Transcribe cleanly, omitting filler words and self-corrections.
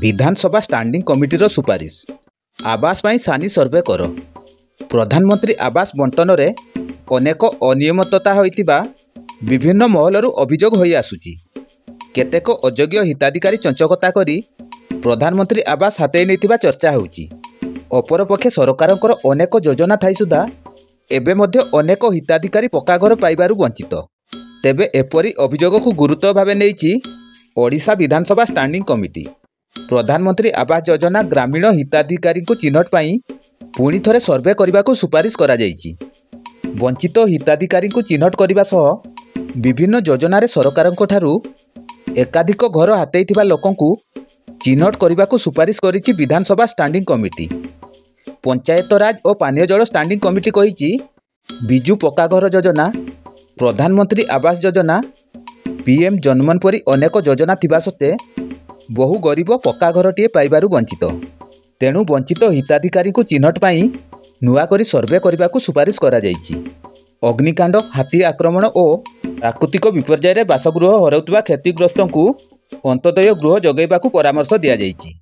विधानसभा standing कमिटीर सुपारिश आवास पाई सानी सर्वे कर। प्रधानमंत्री आवास बंटन रे अनेक अनियमितता होइतिबा विभिन्न महलरू अभियोग होई आसुची। केतेक अयोग्य हिताधिकारी चंचकता करी प्रधानमंत्री आवास हातेई नेतिबा चर्चा होउची। अपरपक्षे सरकारंकर अनेक योजना थाई सुधा एबे मध्य अनेक हिताधिकारी पक्का घर पाइबारु वंचित। तेबे एपरी अभियोग को गुरुत्व भावे नेइची ओडिशा विधानसभा स्टैंडिंग कमिटी। प्रधानमंत्री आवास योजना ग्रामीण हिताधिकारी को चिन्हट पाई पुणी थरे सर्वे करने को सुपारिश करा जाइछि। वंचित हिताधिकारी को चिन्हट करने सह विभिन्न योजन सरकारंक ठारू एकाधिक घर हातेइथिबा लोकंकु चिन्हट करने को सुपारिश करिछि विधानसभा स्टैंडिंग कमिटी। पंचायत राज और पानीय जल स्टैंडिंग कमिटी कहिछि बिजु पक्का घर योजना, प्रधानमंत्री आवास योजना, पीएम जनमन परी अनेक योजना थिबा सत्ते बहु गरीब पक्का घरटीए पाइबारु वंचित। तेणु वंचित हिताधिकारी को चिन्हट पाई नुआ करी सर्वे करने को सुपारिश करा जाइछि। अग्निकांड, हाथी आक्रमण और प्राकृतिक विपर्यय बासगृह हराउथिबा क्षतिग्रस्तों को अंत्योदय गृह जगैबाकू परामर्श दिया जाइछि।